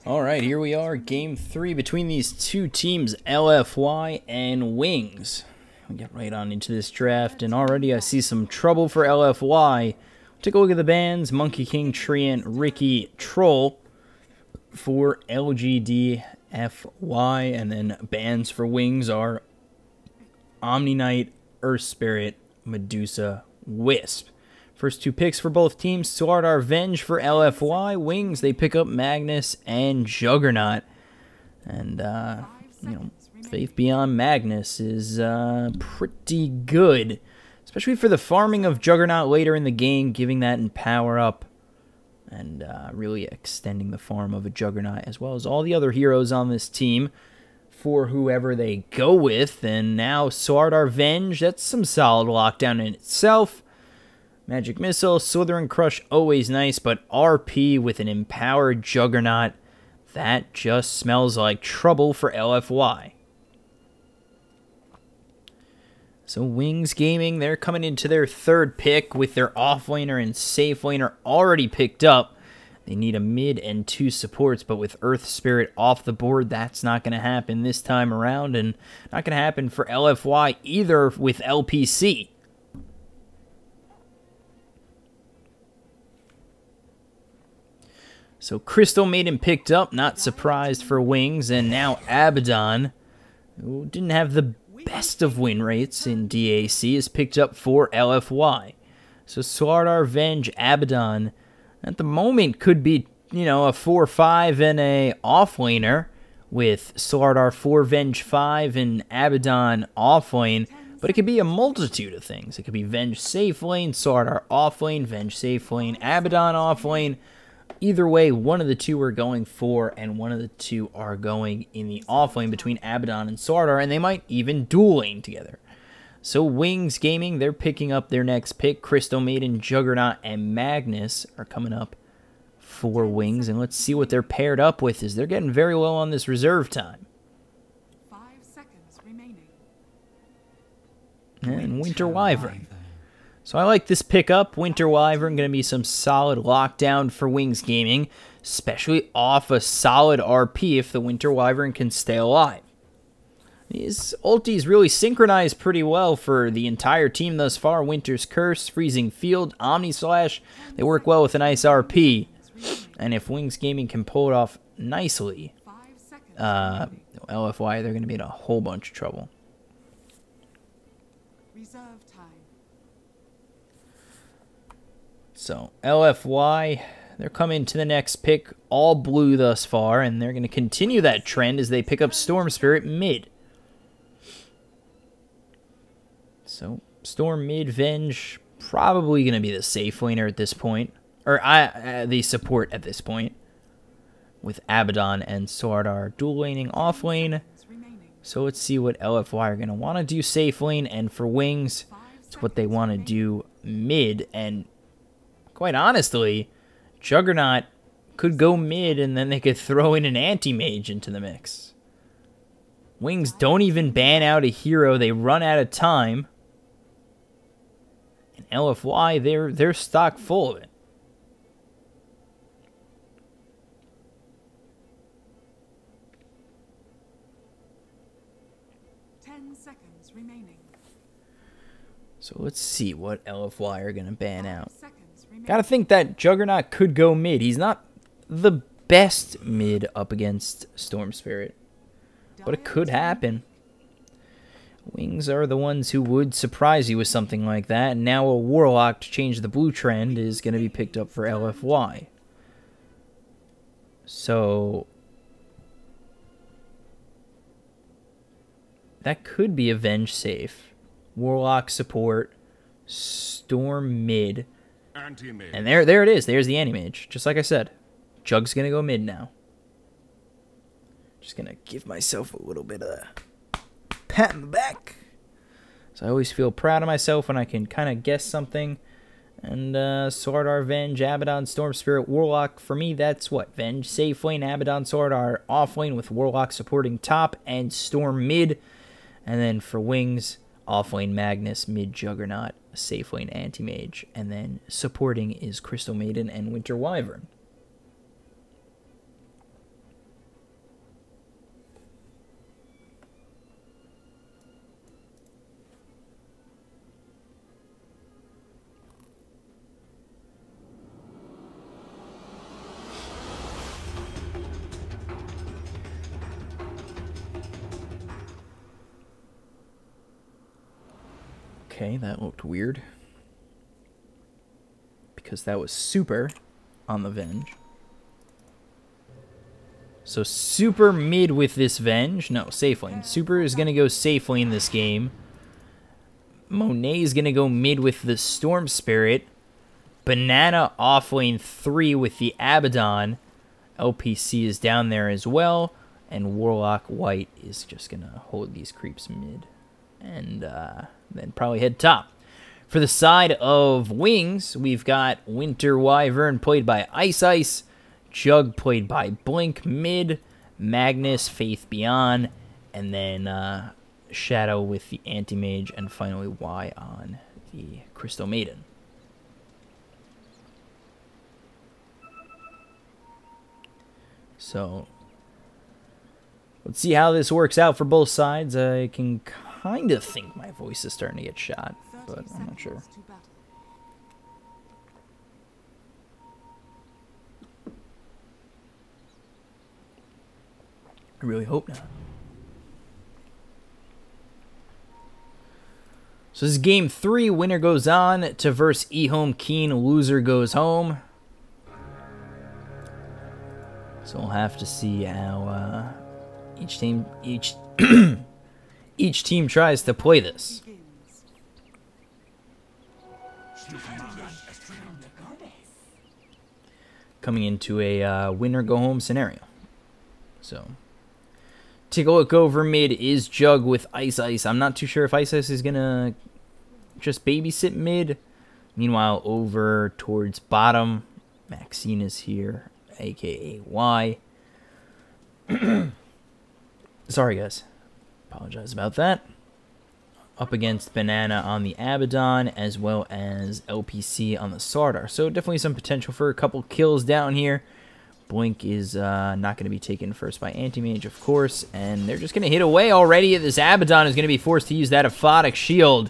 Alright, here we are, game 3 between these two teams, LFY and Wings. We'll get right on into this draft, and already I see some trouble for LFY. Take a look at the bans: Monkey King, Treant, Ricky, Troll for LGD.Fy, and then bans for Wings are Omni Knight, Earth Spirit, Medusa, Wisp. First two picks for both teams: Sword Venge for LFY. Wings, they pick up Magnus and Juggernaut. And, you know, faith beyond Magnus is pretty good. Especially for the farming of Juggernaut later in the game, giving that in power up. And really extending the farm of a Juggernaut, as well as all the other heroes on this team for whoever they go with. And now Sword Venge, that's some solid lockdown in itself. Magic Missile, Slithering Crush, always nice, but RP with an empowered Juggernaut, that just smells like trouble for LFY. So Wings Gaming, they're coming into their third pick with their offlaner and safe laner already picked up. They need a mid and two supports, but with Earth Spirit off the board, that's not going to happen this time around, and not going to happen for LFY either with LPC. So Crystal Maiden picked up, not surprised for Wings, and now Abaddon, who didn't have the best of win rates in DAC, is picked up for LFY. So Sword Venge, Abaddon, at the moment could be, you know, a 4-5 and a offlaner with Sword 4, Venge 5, and Abaddon offlane, but it could be a multitude of things. It could be Venge safe lane, Sword offlane, Venge safe lane, Abaddon offlane. Either way, one of the two are going for, and one of the two are going in the offlane between Abaddon and Sword, and they might even dual lane together. So Wings Gaming, they're picking up their next pick. Crystal Maiden, Juggernaut, and Magnus are coming up for Wings, and let's see what they're paired up with, as they're getting very low on this reserve time. 5 seconds remaining. And Winter Wyvern. So I like this pickup. Winter Wyvern, going to be some solid lockdown for Wings Gaming, especially off a solid RP if the Winter Wyvern can stay alive. His ultis really synchronized pretty well for the entire team thus far. Winter's Curse, Freezing Field, Omni Slash, they work well with a nice RP. And if Wings Gaming can pull it off nicely, LFY, they're going to be in a whole bunch of trouble. Reserve time. So, LFY, they're coming to the next pick, all blue thus far, and they're going to continue that trend as they pick up Storm Spirit mid. So, Storm mid, Venge, probably going to be the safe laner at this point, or the support at this point, with Abaddon and Sword dual laning off lane. So, let's see what LFY are going to want to do safe lane, and for Wings, it's what they want to do mid, and quite honestly, Juggernaut could go mid, and then they could throw in an anti-mage into the mix. Wings don't even ban out a hero. They run out of time. And LFY, they're stock full of it. Seconds remaining. So let's see what LFY are going to ban out. Gotta think that Juggernaut could go mid. He's not the best mid up against Storm Spirit, but it could happen. Wings are the ones who would surprise you with something like that, and now a Warlock to change the blue trend is going to be picked up for LFY. So that could be a Venge safe. Warlock support, Storm mid. And there it is. There's the anti-mage. Just like I said. Jug's going to go mid now. Just going to give myself a little bit of a pat in the back. So I always feel proud of myself when I can kind of guess something. And Sword Venge, Abaddon, Storm Spirit, Warlock. For me, that's what? Venge, safe lane, Abaddon, Sword off lane with Warlock supporting top and Storm mid. And then for Wings, off lane Magnus, mid Juggernaut, safe lane anti-mage, and then supporting is Crystal Maiden and Winter Wyvern. Okay, that looked weird. Because that was Super on the Venge. So Super mid with this Venge. No, safe lane. Super is going to go safe lane this game. Monet is going to go mid with the Storm Spirit. Banana off lane 3 with the Abaddon. LPC is down there as well. And Warlock White is just going to hold these creeps mid. And then probably head top. For the side of Wings, we've got Winter Wyvern played by Ice Ice. Jug played by Blink mid. Magnus, Faith Beyond. And then Shadow with the Anti-Mage. And finally Y on the Crystal Maiden. So, let's see how this works out for both sides. I can kind of think my voice is starting to get shot, but I'm not sure. I really hope not. So this is game 3. Winner goes on to verse eHome Keen. Loser goes home. So we'll have to see how each team tries to play this. Coming into a winner go home scenario. So take a look over mid is Jug with Ice Ice. I'm not too sure if Ice Ice is gonna just babysit mid. Meanwhile, over towards bottom, Maxine is here, aka Y. Sorry guys, apologize about that. Up against Banana on the Abaddon, as well as LPC on the Sardar. So definitely some potential for a couple kills down here. Blink is not going to be taken first by Anti-Mage, of course. And they're just going to hit away already. This Abaddon is going to be forced to use that Aphotic Shield.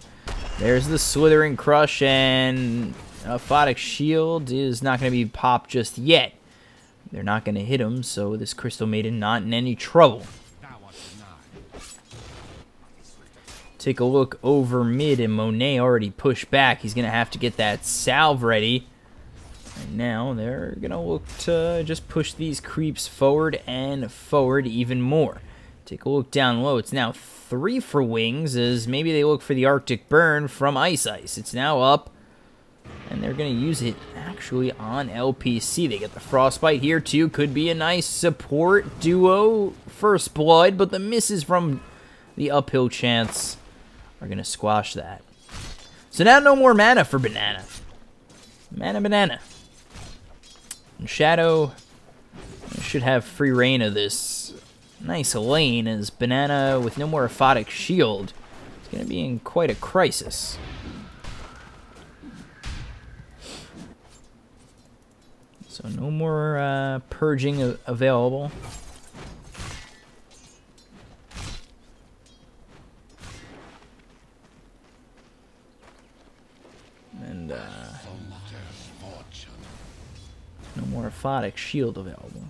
There's the Slithering Crush, and Aphotic Shield is not going to be popped just yet. They're not going to hit him, so this Crystal Maiden not in any trouble. Take a look over mid, and Monet already pushed back. He's going to have to get that salve ready. And now they're going to look to just push these creeps forward and forward even more. Take a look down low. It's now 3 for Wings, as maybe they look for the Arctic Burn from Ice Ice. It's now up, and they're going to use it actually on LPC. They get the Frostbite here too. Could be a nice support duo First Blood, but the misses from the uphill chance are going to squash that. So now no more mana for Banana. Banana. And Shadow should have free reign of this nice lane, as Banana, with no more Aphotic Shield, is going to be in quite a crisis. So no more purging available. And no more Aphotic Shield available.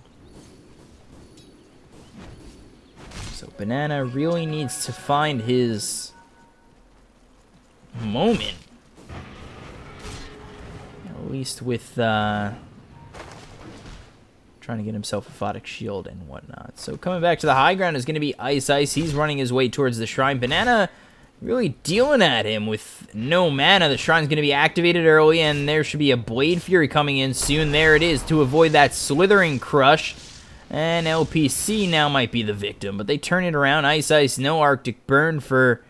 So Banana really needs to find his moment. At least with trying to get himself a Aphotic Shield and whatnot. So coming back to the high ground is going to be Ice Ice. He's running his way towards the shrine. Banana really dealing at him with no mana. The shrine's going to be activated early, and there should be a Blade Fury coming in soon. There it is to avoid that Slithering Crush. And LPC now might be the victim, but they turn it around. Ice Ice, no Arctic Burn for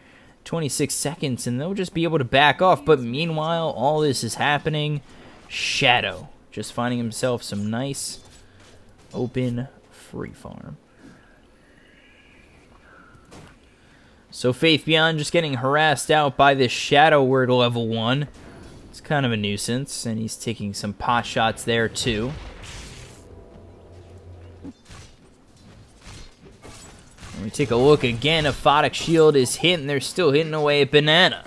26 seconds, and they'll just be able to back off. But meanwhile, all this is happening. Shadow just finding himself some nice open free farm. So Faith Beyond just getting harassed out by this Shadow Word level 1. It's kind of a nuisance, and he's taking some pot shots there too. When we take a look again, Aphotic Shield is hit, and they're still hitting away at Banana.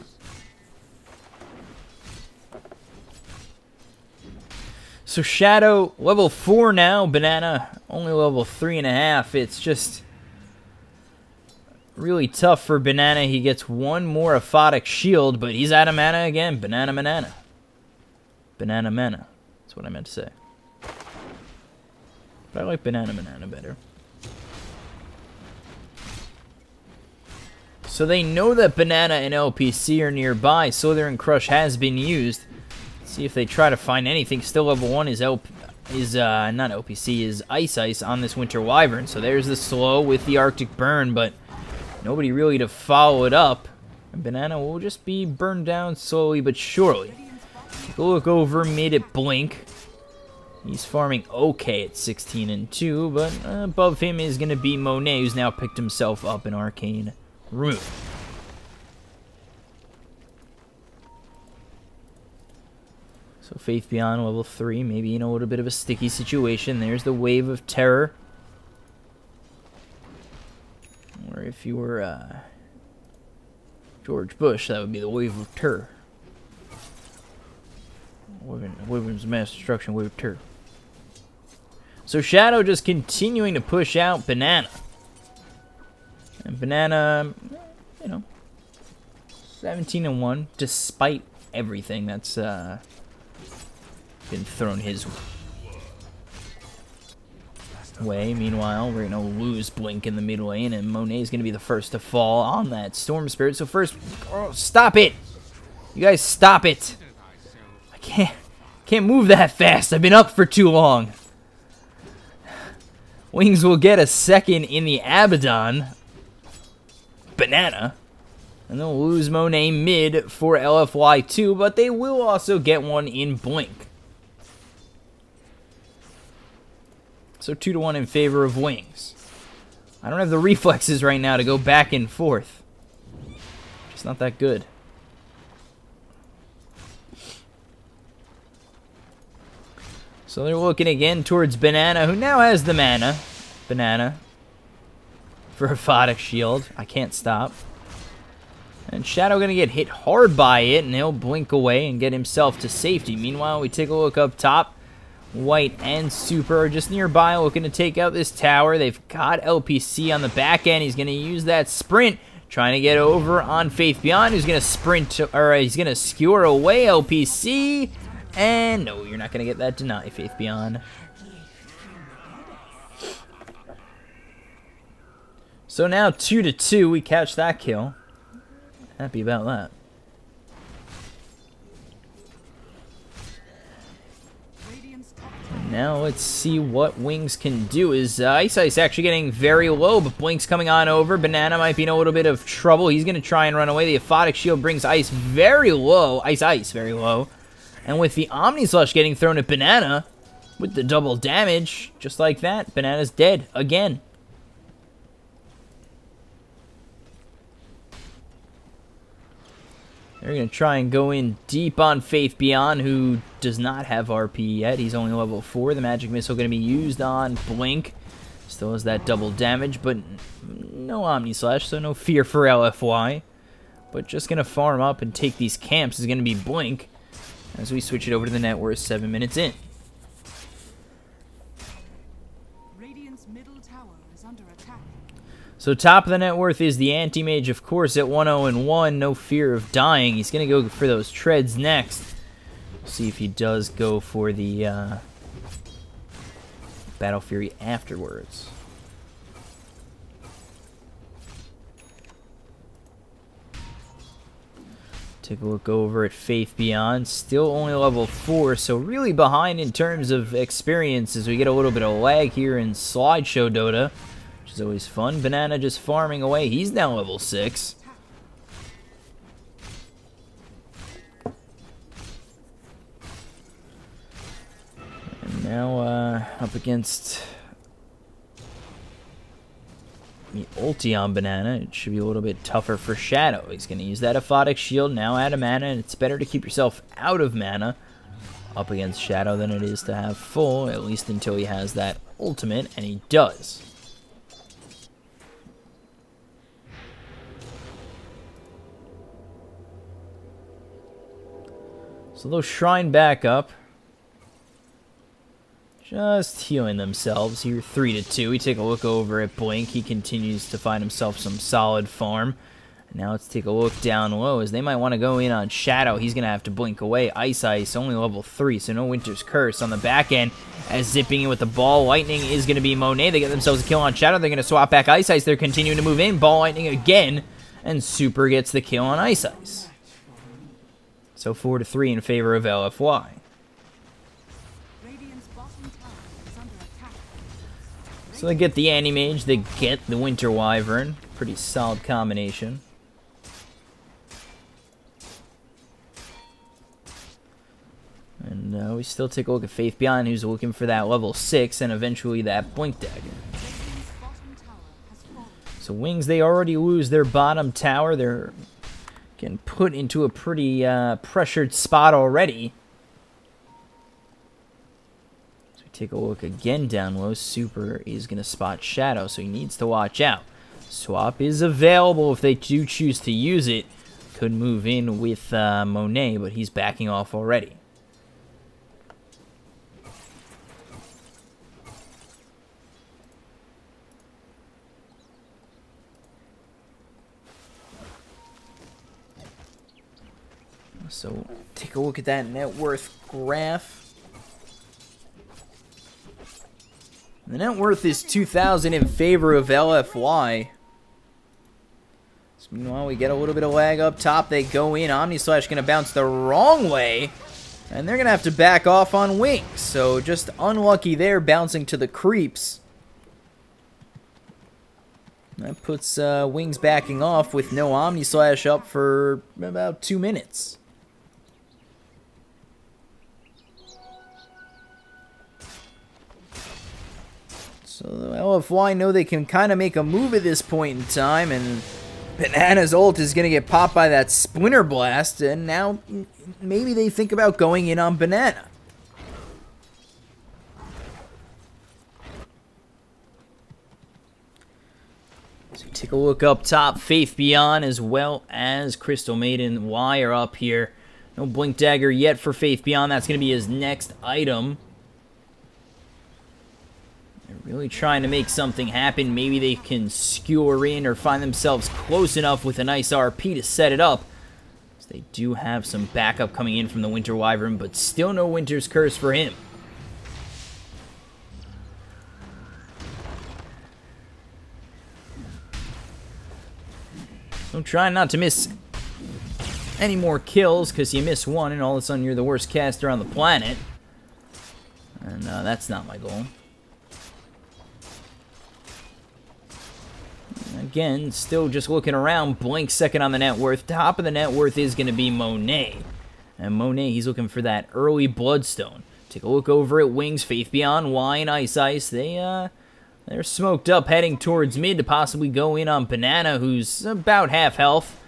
So Shadow, level 4 now. Banana, only level 3.5. It's just really tough for Banana. He gets one more aphotic shield, but he's out of mana again. Banana. Banana mana. That's what I meant to say. But I like Banana better. So they know that Banana and LPC are nearby. Slithering Crush has been used. Let's see if they try to find anything. Still level 1 is not LPC, is Ice on this Winter Wyvern. So there's the slow with the Arctic Burn, but nobody really to follow it up. And Banana will just be burned down slowly but surely. Take a look over mid at Blink. He's farming okay at 16 and 2, but above him is going to be Monet, who's now picked himself up an Arcane Rune. So Faith Beyond level 3, maybe in a little bit of a sticky situation. There's the Wave of Terror. Or if you were George Bush, that would be the Wave of Terror. Wyvern's Mass Destruction, Wave of Terror. So Shadow just continuing to push out Banana. And Banana, you know, 17 and 1, despite everything that's been thrown his way. Meanwhile, we're going to lose Blink in the mid lane, and Monet's going to be the first to fall on that Storm Spirit. So first, oh, stop it! You guys stop it! I can't move that fast. I've been up for too long. Wings will get a second in the Abaddon. Banana. And they'll lose Monet mid for LFY 2, but they will also get one in Blink. So 2-1 in favor of Wings. I don't have the reflexes right now to go back and forth. Just not that good. So they're looking again towards Banana, who now has the mana. Banana. For Aphotic Shield. I can't stop. And Shadow going to get hit hard by it, and he'll blink away and get himself to safety. Meanwhile, we take a look up top. White and Super are just nearby, looking to take out this tower. They've got LPC on the back end. He's going to use that sprint, trying to get over on Faith Beyond, who's going to sprint, or he's going to skewer away LPC. And no, you're not going to get that deny, Faith Beyond. So now 2-2, we catch that kill. Happy about that. And now let's see what Wings can do. Is Ice actually getting very low, but Blink's coming on over. Banana might be in a little bit of trouble. He's going to try and run away. The Aphotic Shield brings Ice very low. Ice very low. And with the Omni Slush getting thrown at Banana, with the double damage, just like that, Banana's dead again. They're going to try and go in deep on Faith Beyond, who does not have RP yet. He's only level 4. The Magic Missile going to be used on Blink. Still has that double damage, but no Omni Slash, so no fear for LFY. But just going to farm up and take these camps is going to be Blink. As we switch it over to the net, we're 7 minutes in. Radiant's middle tower is under attack. So top of the net worth is the Anti-Mage, of course, at 1-0-1. No fear of dying. He's going to go for those treads next. See if he does go for the Battle Fury afterwards. Take a look over at Faith Beyond. Still only level 4, so really behind in terms of experience as we get a little bit of lag here in Slideshow Dota, which is always fun. Banana just farming away. He's now level 6. And now up against the ulti on Banana. It should be a little bit tougher for Shadow. He's going to use that Aphotic Shield, now out of mana, and it's better to keep yourself out of mana up against Shadow than it is to have full, at least until he has that ultimate, and he does. So they'll shrine back up. just healing themselves here, 3-2. We take a look over at Blink. He continues to find himself some solid farm. Now let's take a look down low, as they might want to go in on Shadow. He's going to have to blink away. Ice, only level 3, so no Winter's Curse. On the back end, as zipping in with the Ball Lightning is going to be Monet. They get themselves a kill on Shadow. They're going to swap back Ice. They're continuing to move in. Ball Lightning again, and Super gets the kill on Ice. So 4-3 in favor of LFY. So they get the Anti-Mage, they get the Winter Wyvern. Pretty solid combination. And we still take a look at Faith Beyond, who's looking for that level 6 and eventually that Blink Dagger. So Wings, they already lose their bottom tower. They're getting put into a pretty pressured spot already. So we take a look again down low. Super is going to spot Shadow, so he needs to watch out. Swap is available if they do choose to use it. Could move in with Monet, but he's backing off already. So take a look at that net worth graph. The net worth is 2,000 in favor of LFY. So meanwhile, we get a little bit of lag up top. They go in. Omnislash going to bounce the wrong way. And they're going to have to back off on Wings. So just unlucky there, bouncing to the creeps. That puts Wings backing off with no Omnislash up for about 2 minutes. So LFY know they can kind of make a move at this point in time, and Banana's ult is going to get popped by that Splinter Blast, and now maybe they think about going in on Banana. So take a look up top. Faith Beyond as well as Crystal Maiden Y are up here. No Blink Dagger yet for Faith Beyond. That's going to be his next item. They're really trying to make something happen. Maybe they can skewer in or find themselves close enough with a nice RP to set it up. So they do have some backup coming in from the Winter Wyvern, but still no Winter's Curse for him. So trying not to miss any more kills, because you miss one and all of a sudden you're the worst caster on the planet. And that's not my goal. Again, still just looking around. Blink second on the net worth. Top of the net worth is going to be Monet. And Monet, he's looking for that early Bloodstone. Take a look over at Wings. Faith Beyond, Y, and Ice. They're smoked up heading towards mid to possibly go in on Banana, who's about half health.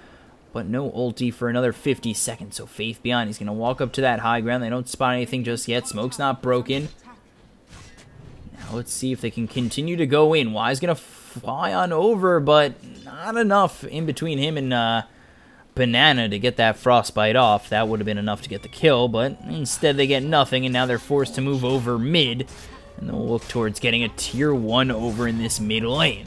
But no ulti for another 50 seconds. So Faith Beyond, he's going to walk up to that high ground. They don't spot anything just yet. Smoke's not broken. Now let's see if they can continue to go in. Y's going to fly on over, but not enough in between him and Banana to get that frostbite off. That would have been enough to get the kill, but instead they get nothing, and now they're forced to move over mid, and they'll look towards getting a tier 1 over in this mid lane.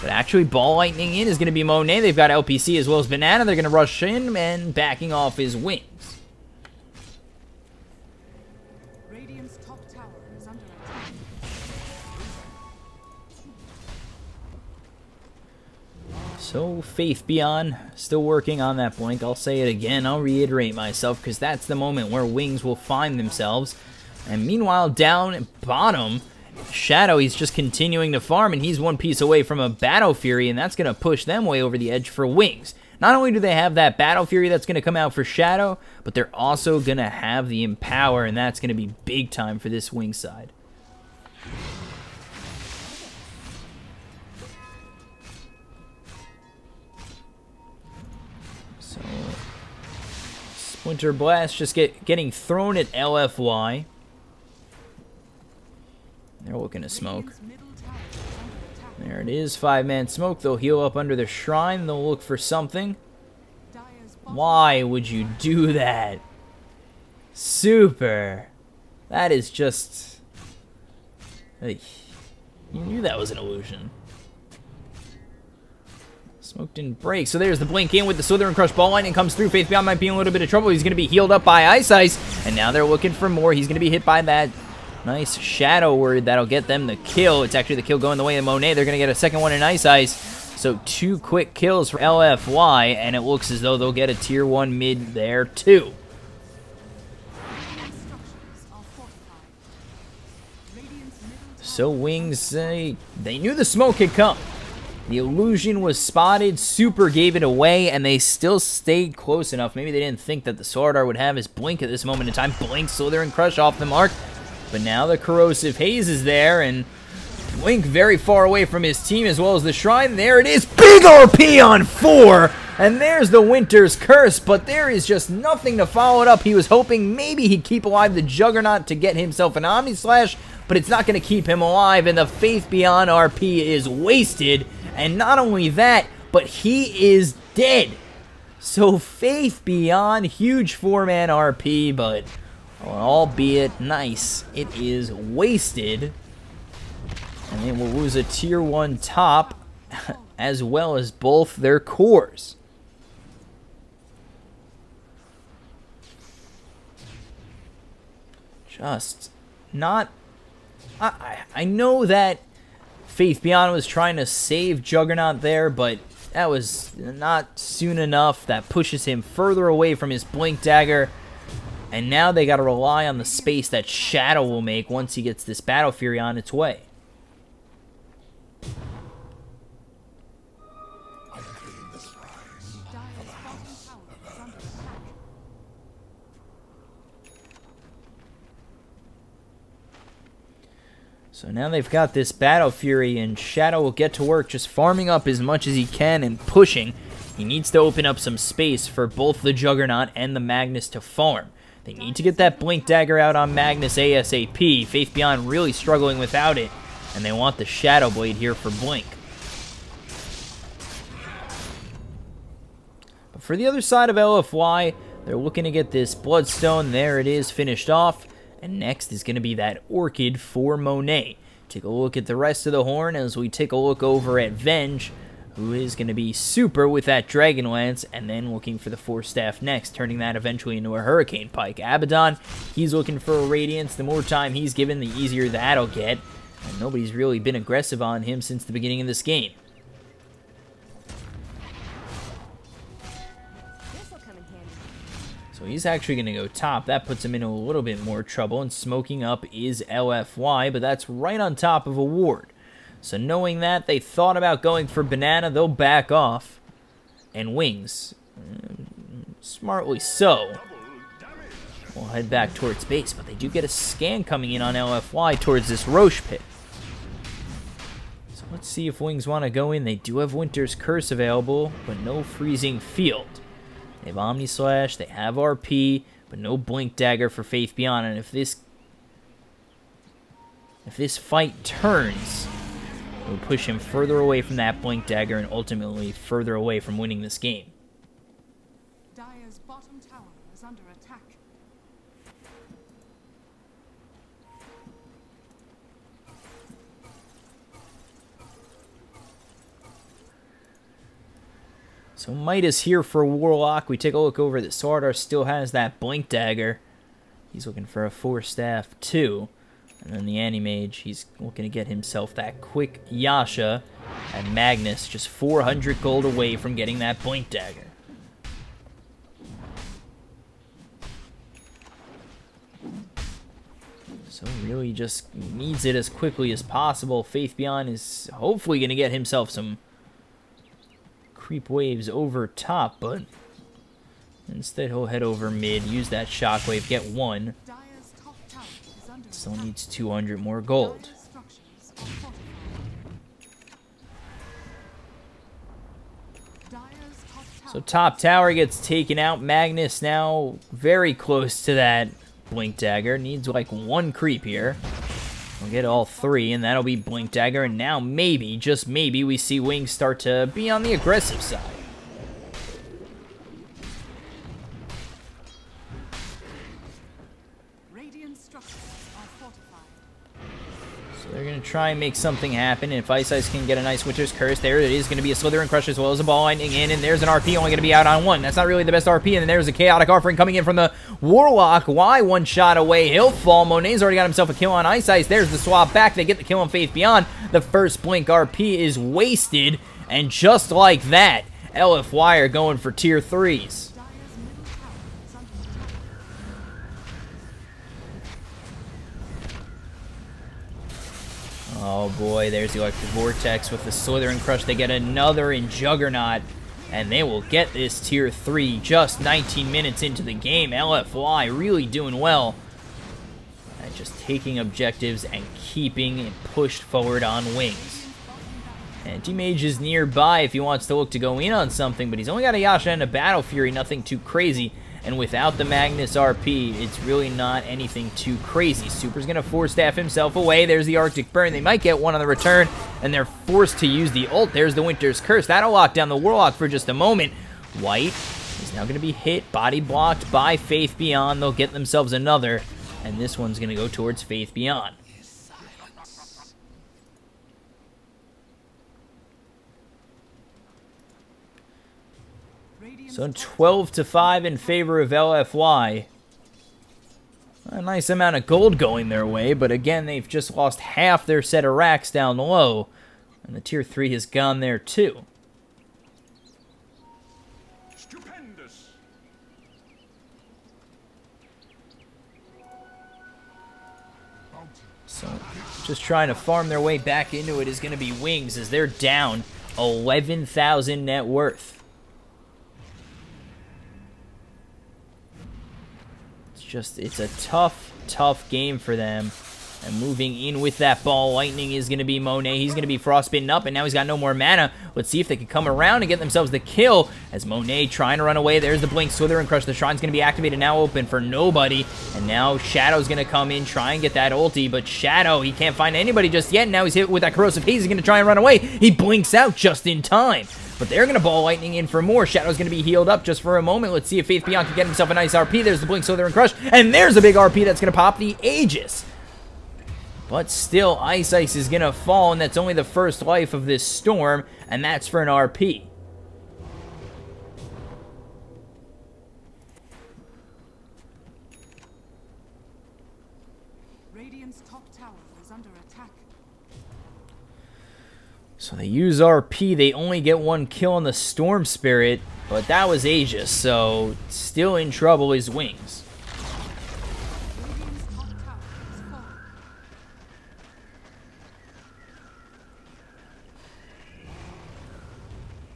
But actually, Ball Lightning in is going to be Monet. They've got LPC as well as Banana. They're going to rush in, and backing off his Wings. So, Faith Beyond, still working on that Blink. I'll say it again, I'll reiterate myself, because that's the moment where Wings will find themselves. And meanwhile, down at bottom, Shadow, he's just continuing to farm, and he's one piece away from a Battle Fury, and that's going to push them way over the edge for Wings. Not only do they have that Battle Fury that's going to come out for Shadow, but they're also going to have the Empower, and that's going to be big time for this Wings side. Winter Blast just getting thrown at LFY. They're looking to smoke. There it is, 5-man smoke. They'll heal up under the shrine. They'll look for something. Why would you do that? Super. That is just Hey, you knew that was an illusion. Smoke didn't break. So there's the blink in with the Slither and Crush Ball Lightning comes through. Faith Beyond might be in a little bit of trouble. He's going to be healed up by Ice Ice. And now they're looking for more. He's going to be hit by that nice Shadow Word. That'll get them the kill. It's actually the kill going the way of Monet. They're going to get a second one in Ice Ice. So 2 quick kills for LFY. And it looks as though they'll get a tier 1 mid there too. So Wings, they knew the smoke had come. The illusion was spotted, Super gave it away, and they still stayed close enough. Maybe they didn't think that the Sword Art would have his blink at this moment in time. Blink, Slither, and Crush off the mark. But now the Corrosive Haze is there, and Blink very far away from his team as well as the Shrine. There it is, big RP on 4! And there's the Winter's Curse, but there is just nothing to follow it up. He was hoping maybe he'd keep alive the Juggernaut to get himself an Omni Slash, but it's not going to keep him alive, and the Faith Beyond RP is wasted. And not only that, but he is dead. So Faith Beyond, huge 4-man RP, but albeit nice, it is wasted. And they will lose a tier 1 top, as well as both their cores. Just not... I know that Faith Beyond was trying to save Juggernaut there, but that was not soon enough. That pushes him further away from his Blink Dagger. And now they got to rely on the space that Shadow will make once he gets this Battle Fury on its way. So now they've got this Battle Fury, and Shadow will get to work just farming up as much as he can and pushing. He needs to open up some space for both the Juggernaut and the Magnus to farm. They need to get that Blink Dagger out on Magnus ASAP. Faith Beyond really struggling without it, and they want the Shadow Blade here for Blink. But for the other side of LFY, they're looking to get this Bloodstone. There it is, finished off. And next is going to be that Orchid for Monet. Take a look at the rest of the Horn as we take a look over at Venge, who is going to be super with that Dragonlance, and then looking for the Force Staff next, turning that eventually into a Hurricane Pike. Abaddon, he's looking for a Radiance. The more time he's given, the easier that'll get. And nobody's really been aggressive on him since the beginning of this game. So he's actually going to go top. That puts him in a little bit more trouble, and smoking up is LFY, but that's right on top of a ward. So knowing that, they thought about going for Banana. They'll back off. And Wings, smartly so, will head back towards base, but they do get a scan coming in on LFY towards this Roche Pit. So let's see if Wings want to go in. They do have Winter's Curse available, but no Freezing Field. They have Omni Slash, they have RP, but no Blink Dagger for Faith Beyond. And if this fight turns, it will push him further away from that Blink Dagger and ultimately further away from winning this game. Dire's bottom tower is under attack. So Midas here for Warlock. We take a look over that Sword Art still has that Blink Dagger. He's looking for a Force Staff too. And then the Animage, he's looking to get himself that quick Yasha. And Magnus just 400 gold away from getting that Blink Dagger. So really just needs it as quickly as possible. Faith Beyond is hopefully going to get himself some creep waves over top, but instead he'll head over mid, use that shockwave, get one. Still needs 200 more gold. So top tower gets taken out. Magnus now very close to that Blink Dagger. Needs like one creep here. We'll get all three, and that'll be Blink Dagger. And now maybe, just maybe, we see Wings start to be on the aggressive side. Radiant structures are fortified. So they're going Gonna try and make something happen. And if Ice Ice can get a nice Winter's Curse, there it is. Gonna be a Slithering Crush as well as a Ball Lightning in. And there's an RP only gonna be out on one. That's not really the best RP. And then there's a Chaotic Offering coming in from the Warlock. Y one shot away. He'll fall. Monet's already got himself a kill on Ice Ice. There's the swap back. They get the kill on Faith Beyond. The first Blink RP is wasted. And just like that, LFY are going for tier 3s. Oh boy, there's the Electric Vortex with the Slithering Crush. They get another in Juggernaut, and they will get this tier 3 just 19 minutes into the game. LFY really doing well at just taking objectives and keeping it pushed forward on wings. Anti-Mage is nearby if he wants to look to go in on something, but he's only got a Yasha and a Battle Fury, nothing too crazy. And without the Magnus RP, it's really not anything too crazy. Super's going to Force Staff himself away. There's the Arctic Burn. They might get one on the return, and they're forced to use the ult. There's the Winter's Curse. That'll lock down the Warlock for just a moment. White is now going to be hit, body blocked by Faith Beyond. They'll get themselves another, and this one's going to go towards Faith Beyond. So 12-5 in favor of LFY. A nice amount of gold going their way, but again, they've just lost half their set of racks down low, and the tier 3 has gone there too. Stupendous. So just trying to farm their way back into it is going to be Wings, as they're down 11,000 net worth. It's a tough game for them. And moving in with that Ball Lightning is going to be Monet. He's going to be frostbitten up, and now he's got no more mana. Let's see if they can come around and get themselves the kill, as Monet trying to run away. There's the Blink, Slithering Crush. The Shrine's going to be activated now, open for nobody. And now Shadow's going to come in, try and get that ulti, but Shadow, he can't find anybody just yet. Now he's hit with that Corrosive Haze. He's going to try and run away. He blinks out just in time. But they're going to Ball Lightning in for more. Shadow's going to be healed up just for a moment. Let's see if Faith Beyond can get himself a nice RP. There's the Blink, Slithering Crush. And there's a big RP that's going to pop the Aegis. But still, Ice Ice is going to fall, and that's only the first life of this storm, and that's for an RP. Radiant's top tower is under attack. So they use RP. They only get one kill on the Storm Spirit, but that was Aegis, so still in trouble is Wings. Radiant's top tower is falling.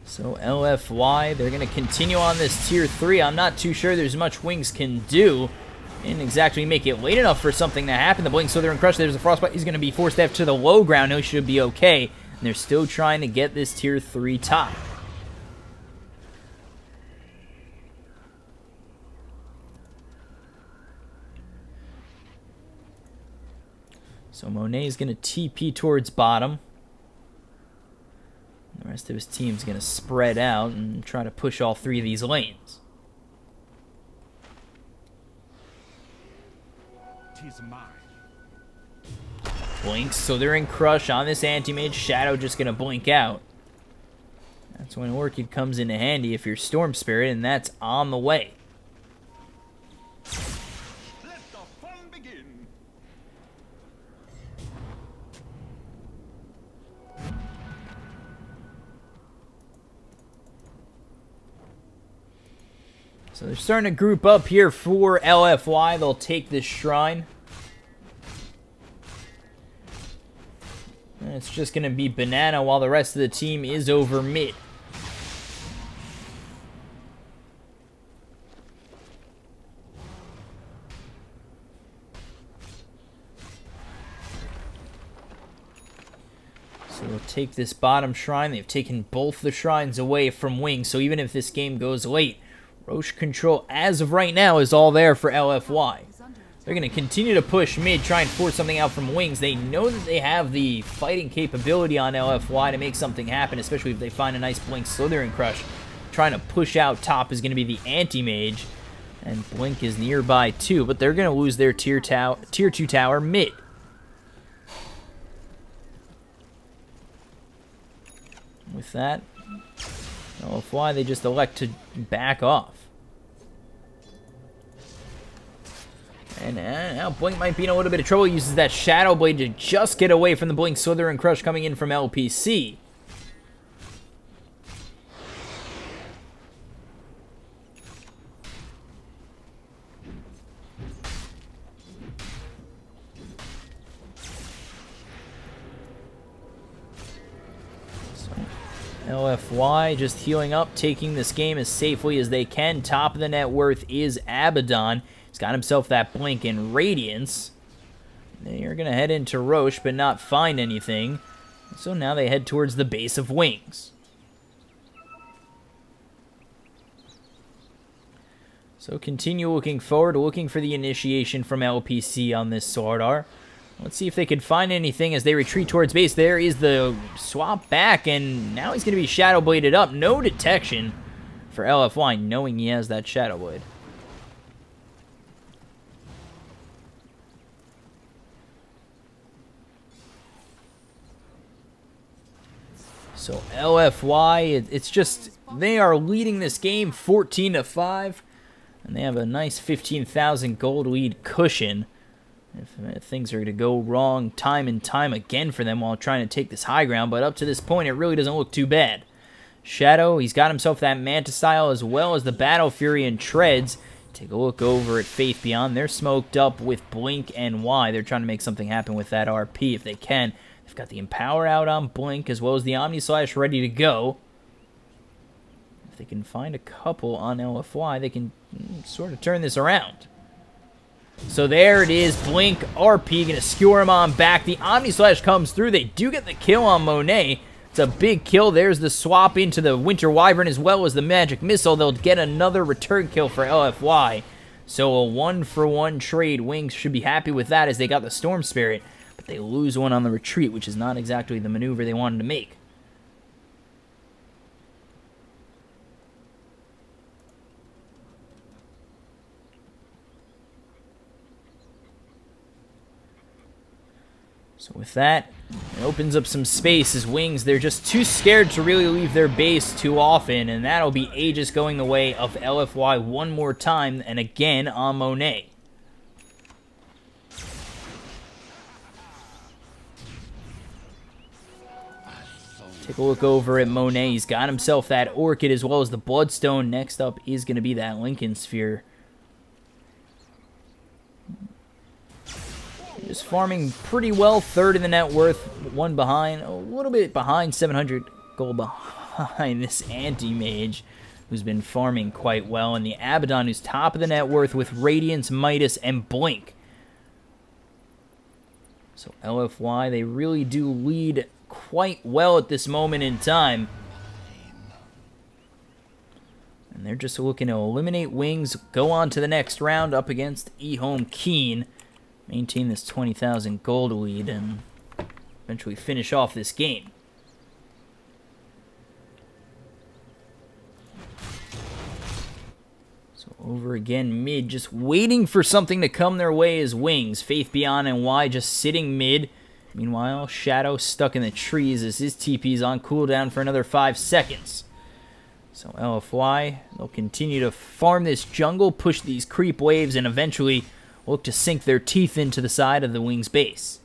So LFY, they're going to continue on this tier 3. I'm not too sure there's much Wings can do. Didn't exactly make it late enough for something to happen. The Blink, Slithering Crush, there's a Frostbite. He's going to be forced to the low ground. He should be okay. And they're still trying to get this tier 3 top. So Monet is going to TP towards bottom. The rest of his team's going to spread out and try to push all 3 of these lanes. Tis mine. Blinks, so they're in Crush on this Anti-Mage. Shadow just going to blink out. That's when Orchid comes into handy if you're Storm Spirit, and that's on the way. Let the fun begin. So they're starting to group up here for LFY. They'll take this Shrine. And it's just going to be Banana while the rest of the team is over mid. So they'll take this bottom Shrine. They've taken both the Shrines away from Wings, so even if this game goes late, Roche control as of right now is all there for LFY. They're going to continue to push mid, try and force something out from Wings. They know that they have the fighting capability on LFY to make something happen, especially if they find a nice Blink, Slithering Crush. Trying to push out top is going to be the Anti-Mage, and Blink is nearby too, but they're going to lose their tier 2 tower mid. With that, LFY, they just elect to back off. And now Blink might be in a little bit of trouble. Uses that Shadow Blade to just get away from the Blink Slither and Crush coming in from LPC. LFY just healing up, taking this game as safely as they can. Top of the net worth is Abaddon. He's got himself that Blink and Radiance. They are going to head into Roche, but not find anything. So now they head towards the base of Wings. So continue looking forward, looking for the initiation from LPC on this Sardar. Let's see if they can find anything as they retreat towards base. There is the swap back, and now he's going to be Shadow Bladed up. No detection for LFY, knowing he has that Shadow Blade. So LFY, it's just, they are leading this game 14-5, and they have a nice 15,000 gold lead cushion. If things are to go wrong time and time again for them while trying to take this high ground, but up to this point, it really doesn't look too bad. Shadow, he's got himself that Manta Style as well as the Battle Fury and Treads. Take a look over at Faith Beyond. They're smoked up with Blink and Y. They're trying to make something happen with that RP if they can. They've got the Empower out on Blink as well as the Omni Slash ready to go. If they can find a couple on LFY, they can sort of turn this around. So there it is, Blink, RP, going to skewer him on back. The Omni Slash comes through. They do get the kill on Monet. It's a big kill. There's the swap into the Winter Wyvern as well as the Magic Missile. They'll get another return kill for LFY. So a 1-for-1 trade. Wings should be happy with that as they got the Storm Spirit. But they lose one on the retreat, which is not exactly the maneuver they wanted to make. So with that, it opens up some space as Wings, they're just too scared to really leave their base too often, and that'll be Aegis going the way of LFY one more time, and again on Monet. Take a look over at Monet. He's got himself that Orchid as well as the Bloodstone. Next up is going to be that Lincoln Sphere. Just farming pretty well, third in the net worth, one behind, a little bit behind, 700 gold behind this anti-mage, who's been farming quite well, and the Abaddon, who's top of the net worth with Radiance, Midas, and Blink. So LFY, they really do lead quite well at this moment in time. And they're just looking to eliminate Wings, go on to the next round up against eHome Keen. Maintain this 20,000 gold lead and eventually finish off this game. So over again mid, just waiting for something to come their way as Wings. Faith Beyond and Y just sitting mid. Meanwhile, Shadow stuck in the trees as his TP's on cooldown for another 5 seconds. So LFY, they'll continue to farm this jungle, push these creep waves, and eventually look to sink their teeth into the side of the Wings base.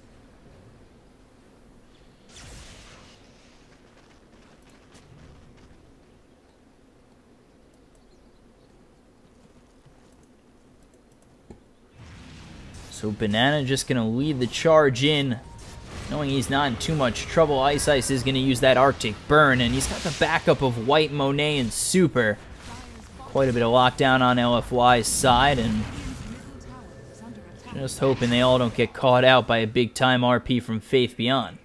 So Banana just going to lead the charge in, knowing he's not in too much trouble. Ice is going to use that Arctic Burn, and he's got the backup of White, Monet, and Super. Quite a bit of lockdown on LFY's side, and just hoping they all don't get caught out by a big-time RP from Faith Beyond.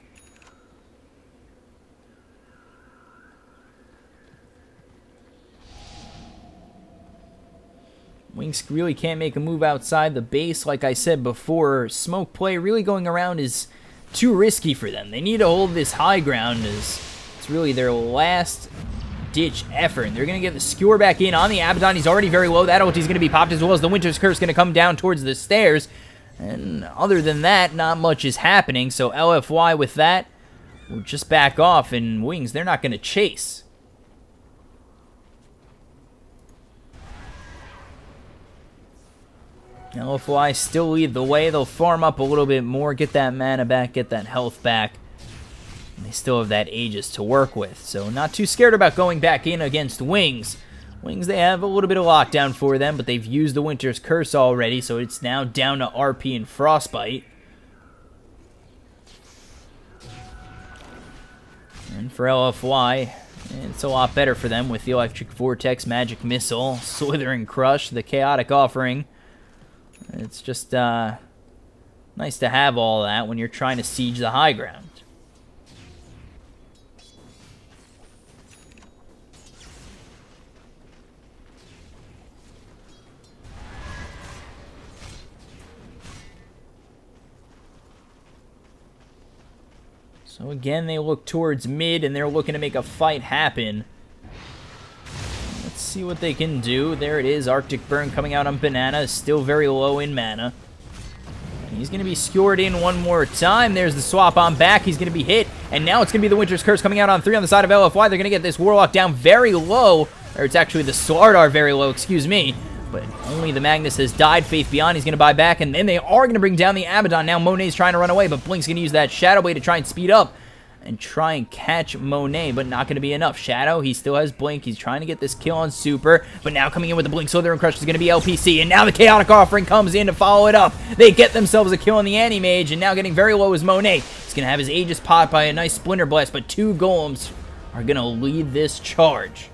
Wings really can't make a move outside the base. Like I said before, smoke play really going around is too risky for them. They need to hold this high ground as it's really their last ditch effort. And they're going to get the skewer back in on the Abaddon. He's already very low. That ulti's going to be popped as well as the Winter's Curse going to come down towards the stairs. And other than that, not much is happening. So LFY with that, will just back off, and Wings, they're not going to chase. LFY still lead the way. They'll farm up a little bit more, get that mana back, get that health back. And they still have that Aegis to work with, so not too scared about going back in against Wings. Wings, they have a little bit of lockdown for them, but they've used the Winter's Curse already, so it's now down to RP and Frostbite. And for LFY, it's a lot better for them with the Electric Vortex, Magic Missile, Slithering Crush, the Chaotic Offering. It's just nice to have all that when you're trying to siege the high ground. So again, they look towards mid, and they're looking to make a fight happen. Let's see what they can do. There it is. Arctic Burn coming out on Banana. Still very low in mana. And he's going to be skewered in one more time. There's the swap on back. He's going to be hit. And now it's going to be the Winter's Curse coming out on 3 on the side of LFY. They're going to get this Warlock down very low. Or it's actually the Slardar very low, excuse me. But only the Magnus has died. Faith Beyond, he's going to buy back. And then they are going to bring down the Abaddon. Now Monet's trying to run away, but Blink's going to use that Shadow Blade to try and speed up and try and catch Monet, but not going to be enough. Shadow, he still has Blink. He's trying to get this kill on Super, but now coming in with the Blink Slither and Crush is going to be LPC, and now the Chaotic Offering comes in to follow it up. They get themselves a kill on the Anti-Mage, and now getting very low is Monet. He's going to have his Aegis pot by a nice Splinter Blast, but 2 Golems are going to lead this charge.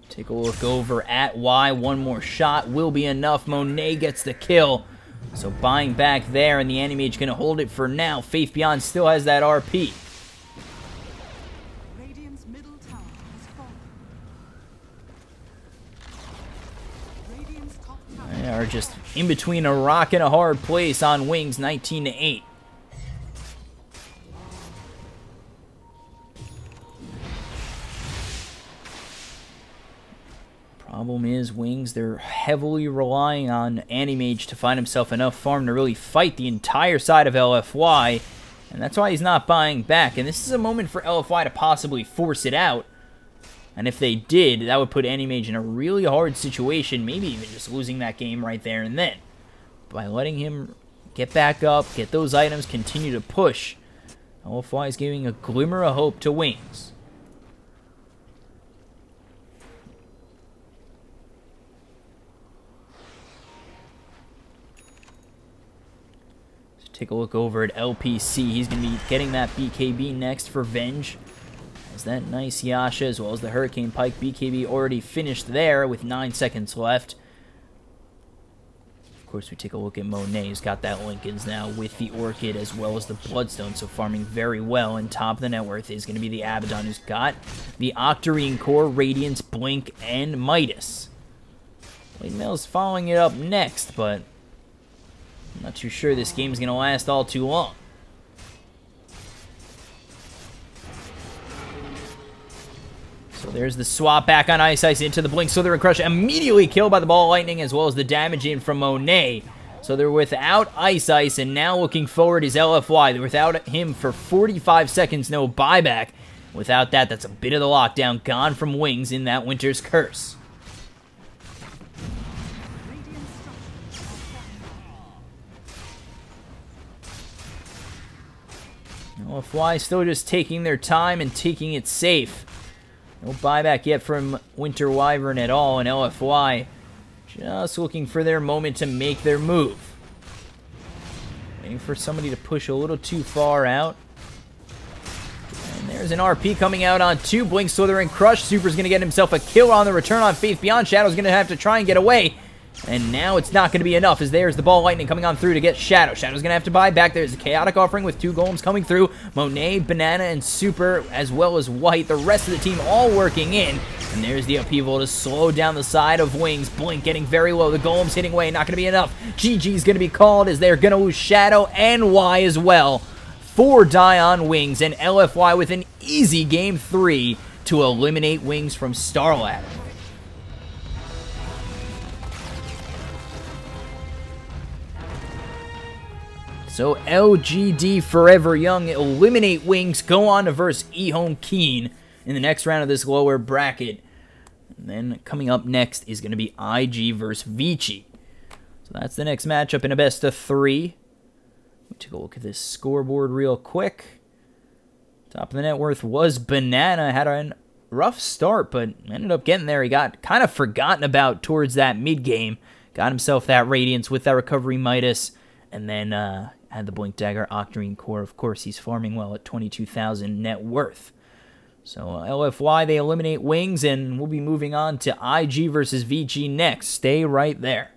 Take a look over at Y. One more shot will be enough. Monet gets the kill. So buying back there, and the Anti-Mage going to hold it for now. Faith Beyond still has that RP. Radiant's middle tower has fallen. Radiant's top tower. They are just in between a rock and a hard place on Wings, 19-8. Problem is, Wings, they're heavily relying on Anti-Mage to find himself enough farm to really fight the entire side of LFY, and that's why he's not buying back. And this is a moment for LFY to possibly force it out, and if they did, that would put Anti-Mage in a really hard situation, maybe even just losing that game right there and then. By letting him get back up, get those items, continue to push, LFY is giving a glimmer of hope to Wings. Take a look over at LPC. He's going to be getting that BKB next for Venge. Has that nice Yasha as well as the Hurricane Pike. BKB already finished there with 9 seconds left. Of course, we take a look at Monet, who's got that Lincolns now with the Orchid as well as the Bloodstone, so farming very well. And top of the net worth is going to be the Abaddon, who's got the Octarine Core, Radiance, Blink, and Midas. Blade Mail's following it up next, but I'm not too sure this game's going to last all too long. So there's the swap back on Ice into the Blink Slither and Crush. Immediately killed by the Ball of Lightning as well as the damage in from Monet. So they're without Ice, and now looking forward is LFY. They're without him for 45 seconds, no buyback. Without that, that's a bit of the lockdown gone from Wings in that Winter's Curse. LFY still just taking their time and taking it safe. No buyback yet from Winter Wyvern at all, and LFY just looking for their moment to make their move. Waiting for somebody to push a little too far out. And there's an RP coming out on 2. Blink, Slither, and Crush. Super's going to get himself a kill on the return on Faith Beyond. Shadow's going to have to try and get away. And now it's not going to be enough, as there's the Ball of Lightning coming on through to get Shadow. Shadow's going to have to buy back. There's a Chaotic Offering with 2 Golems coming through. Monet, Banana, and Super, as well as White. The rest of the team all working in. And there's the upheaval to slow down the side of Wings. Blink getting very low. The Golems hitting away. Not going to be enough. GG's going to be called, as they're going to lose Shadow and Y as well. 4 die on Wings, and LFY with an easy Game 3 to eliminate Wings from Star Ladder. So LGD.Forever Young eliminate Wings, go on to verse eHome Keen in the next round of this lower bracket. And then coming up next is going to be IG versus Vici. So that's the next matchup in a best of 3. Let me take a look at this scoreboard real quick. Top of the net worth was Banana. Had a rough start, but ended up getting there. He got kind of forgotten about towards that mid-game. Got himself that Radiance with that Recovery Midas. And then had the Blink Dagger Octarine Core. Of course, he's farming well at 22,000 net worth. So LFY, they eliminate Wings, and we'll be moving on to IG versus VG next. Stay right there.